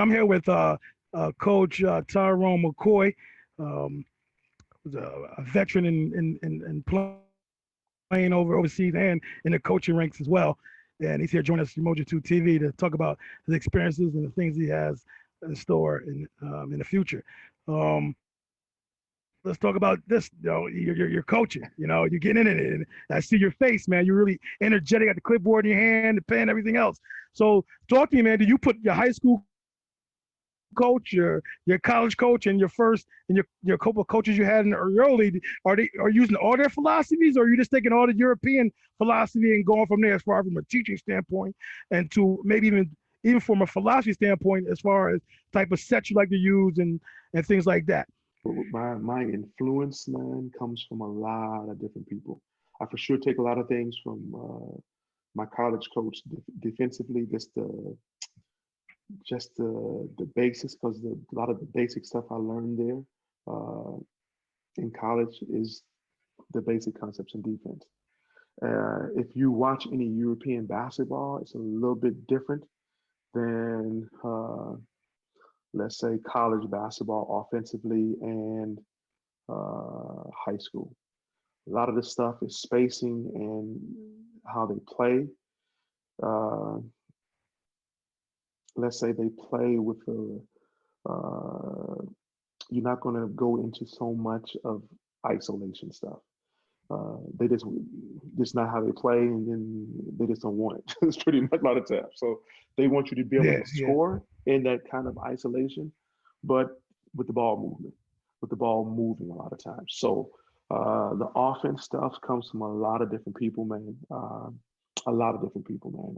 I'm here with Coach Tyrone McCoy, um, who's a veteran in playing overseas and in the coaching ranks as well. And he's here joining us from Mojo 2 TV to talk about his experiences and the things he has in store in the future. Um, let's talk about this. You're coaching. You're getting in it, and I see your face, man. You're really energetic. Got the clipboard in your hand, the pen, everything else. So talk to me, man. Do you put your high school coach, your college coach, and your couple of coaches you had in the early? Are using all their philosophies, or are you just taking all the European philosophy and going from there as far from a teaching standpoint, and to maybe even from a philosophy standpoint as far as type of set you like to use and things like that? My influence, man, comes from a lot of different people. I for sure take a lot of things from my college coach defensively, just the basics, because a lot of the basic stuff I learned there in college is the basic concepts in defense. If you watch any European basketball, it's a little bit different than let's say college basketball offensively and high school. A lot of this stuff is spacing and how they play. Uh, let's say they play with uh, you're not going to go into so much of isolation stuff. They just not how they play, and then they just don't want it. It's pretty much a lot of times. So they want you to be able Yeah, to yeah. score in that kind of isolation, but with the ball movement, with the ball moving a lot of times. So the offense stuff comes from a lot of different people, man. A lot of different people, man.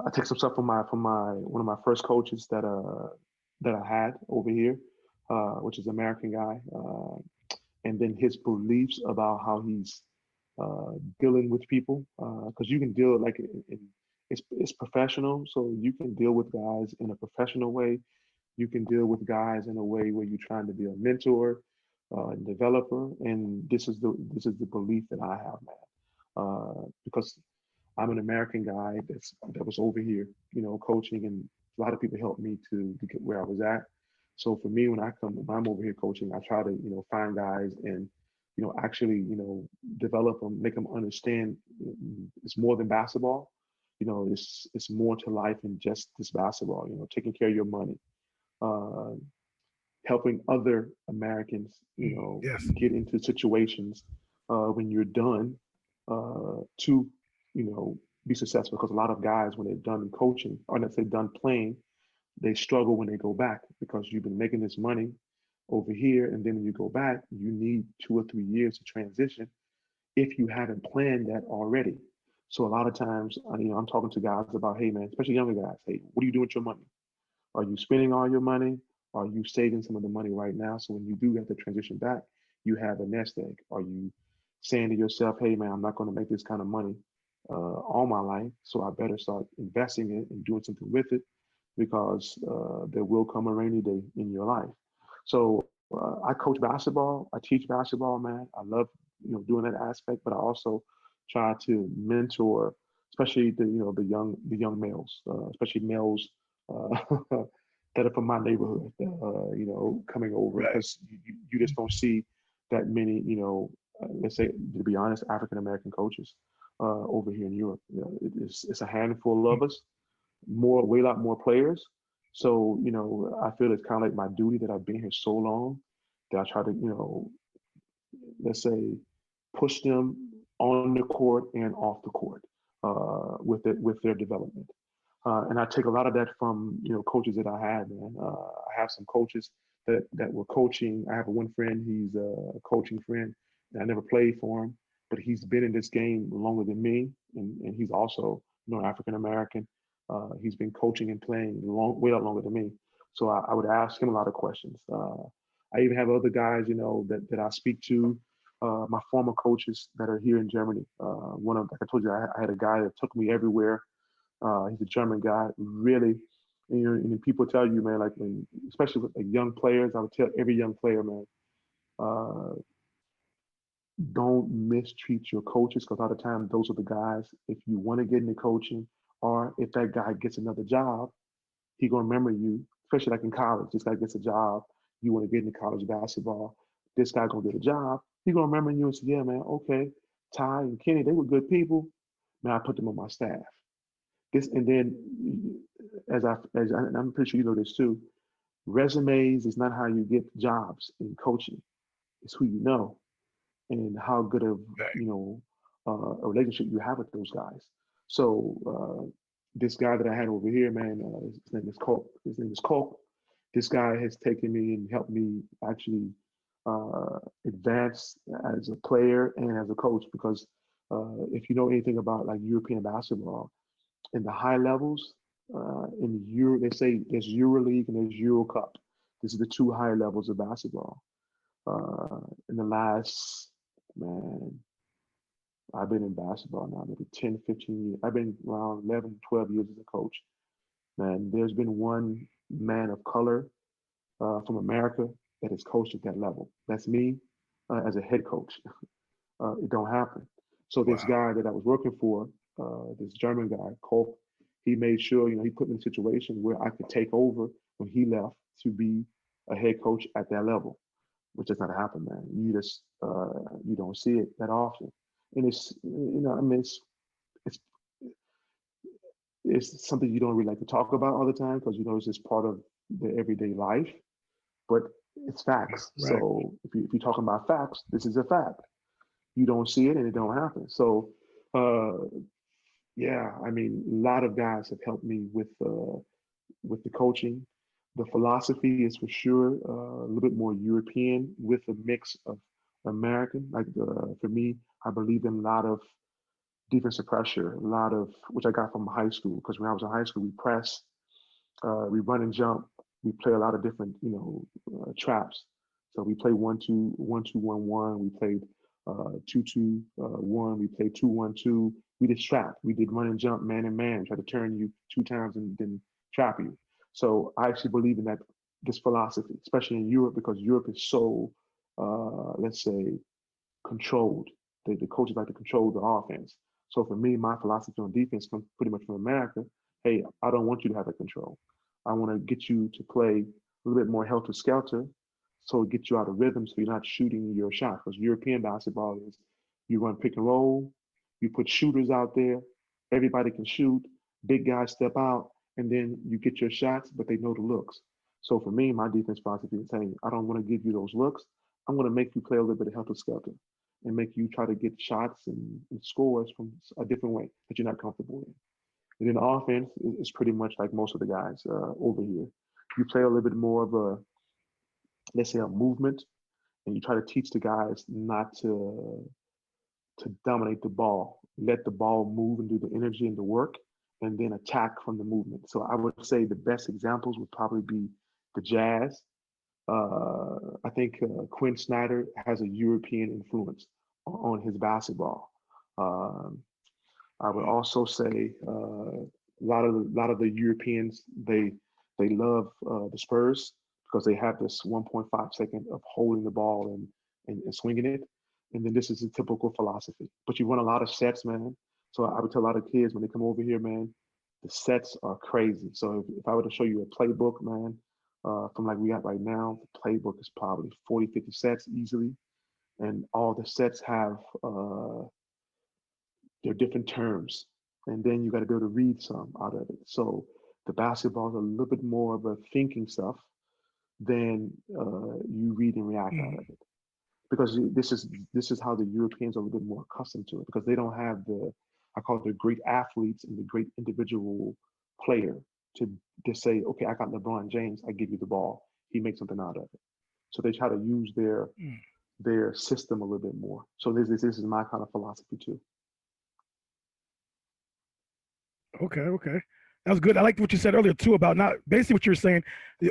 I take some stuff from my one of my first coaches that I had over here, which is an American guy, and then his beliefs about how he's dealing with people, because you can deal it's professional, so you can deal with guys in a professional way. You can deal with guys in a way where you're trying to be a mentor and developer, and this is the belief that I have, man. Because I'm an American guy that was over here, coaching, and a lot of people helped me to get where I was at. So for me, when I'm over here coaching, I try to find guys and actually develop them, make them understand it's more than basketball. It's more to life than just this basketball. Taking care of your money, uh, helping other Americans, Yes. get into situations when you're done to, be successful. Because a lot of guys, when they're done coaching, or let's say done playing, they struggle when they go back because you've been making this money over here, and then when you go back, you need 2 or 3 years to transition if you haven't planned that already. So a lot of times, I'm talking to guys about, hey man, especially younger guys, hey, what are you doing with your money? Are you spending all your money? Are you saving some of the money right now? So when you do have to transition back, you have a nest egg. Are you saying to yourself, hey man, I'm not going to make this kind of money all my life, so I better start investing it and doing something with it because there will come a rainy day in your life. So I coach basketball. I teach basketball, man. I love doing that aspect, but I also try to mentor, especially the young males, especially males that are from my neighborhood, coming over Right. because you just don't see that many, let's say, to be honest, African American coaches over here in Europe. It's a handful of us, way a lot more players. So, I feel it's kind of like my duty that I've been here so long that I try to, let's say, push them on the court and off the court with their development. And I take a lot of that from coaches that I had, man. I have some coaches that were coaching. I have one friend. He's a coaching friend. And I never played for him, but he's been in this game longer than me, and he's also African American. He's been coaching and playing way out longer than me. So I would ask him a lot of questions. I even have other guys, that I speak to. My former coaches that are here in Germany. Like I told you, I had a guy that took me everywhere. He's a German guy, really. And people tell you, man, like especially with like young players, I would tell every young player, man, uh, don't mistreat your coaches because a lot of times those are the guys. If you want to get into coaching, or if that guy gets another job, He gonna remember you, especially like in college. This guy gets a job. You want to get into college basketball. This guy gonna get a job. He gonna remember you and say, yeah, man, okay, Ty and Kenny, they were good people. Man, I put them on my staff. This and then, and I'm pretty sure you know this too. Resumes is not how you get jobs in coaching. It's who you know and how good of Right. a relationship you have with those guys. So this guy that I had over here, man, his name is Colt. His name is Colt. This guy has taken me and helped me actually advance as a player and as a coach because if you know anything about like European basketball, in the high levels, in Euro, they say there's Euro League and there's Euro Cup. These are the two high levels of basketball. In the last, man, I've been in basketball now maybe 10, 15 years. I've been around 11, 12 years as a coach. Man, there's been one man of color from America that has coached at that level. That's me as a head coach. It don't happen. So this Wow. guy that I was working for, this German guy, Cole, he made sure, he put me in a situation where I could take over when he left to be a head coach at that level, which does not happen, man. You don't see it that often, and I mean, it's it's something you don't really like to talk about all the time because it's just part of the everyday life, but it's facts. Right. So if you're talking about facts, this is a fact. You don't see it and it don't happen. So uh, yeah, I mean, a lot of guys have helped me with the coaching. The philosophy is for sure a little bit more European with a mix of American. Like for me, I believe in a lot of defensive pressure, a lot of which I got from high school. Because when I was in high school, we press, we run and jump, we play a lot of different traps. So we play 1-2, 1-2, 1-1. We played 2-2, 1. We played 2-1-2. We did trap. We did run and jump, man and man. Try to turn you two times and then trap you. So I actually believe in that this philosophy, especially in Europe, because Europe is so, let's say, controlled. The coaches like to control the offense. So for me, my philosophy on defense comes pretty much from America. Hey, I don't want you to have that control. I want to get you to play a little bit more helter skelter, so it gets you out of rhythm, so you're not shooting your shot. Because European basketball is you run pick and roll, you put shooters out there, everybody can shoot, big guys step out, and then you get your shots, but they know the looks. So for me, my defense philosophy is saying, I don't want to give you those looks. I'm going to make you play a little bit of helter skelter and make you try to get shots and scores from a different way that you're not comfortable in. And then the offense is pretty much like most of the guys over here. You play a little bit more of a, let's say, a movement, and you try to teach the guys not to dominate the ball. Let the ball move and do the energy and the work, and then attack from the movement. So I would say the best examples would probably be the Jazz. I think Quinn Snyder has a European influence on his basketball. Um, I would also say a lot of the Europeans they love the Spurs because they have this 1.5 second of holding the ball and swinging it, and then this is a typical philosophy. But you run a lot of sets, man. So I would tell a lot of kids when they come over here, man, the sets are crazy. So if I were to show you a playbook, man, from like we got right now, the playbook is probably 40, 50 sets easily, and all the sets have their different terms, and then you got to be able to read some out of it. So the basketball is a little bit more of a thinking stuff than you read and react out of Mm. it. Because this is how the Europeans are a little bit more accustomed to it because they don't have the I call it the great athletes and the great individual player to just say, okay, I got LeBron James, I give you the ball, he makes something out of it. So they try to use Mm. their system a little bit more. So this is my kind of philosophy too. Okay. Okay. That was good. I liked what you said earlier too about not basically what you're saying.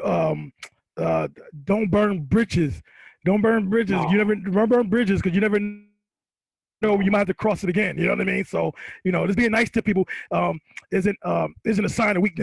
Um, uh, don't burn bridges. Don't burn bridges. You never No, don't burn bridges because you never know you might have to no. cross it again. You know what I mean? So just being nice to people isn't a sign of weakness.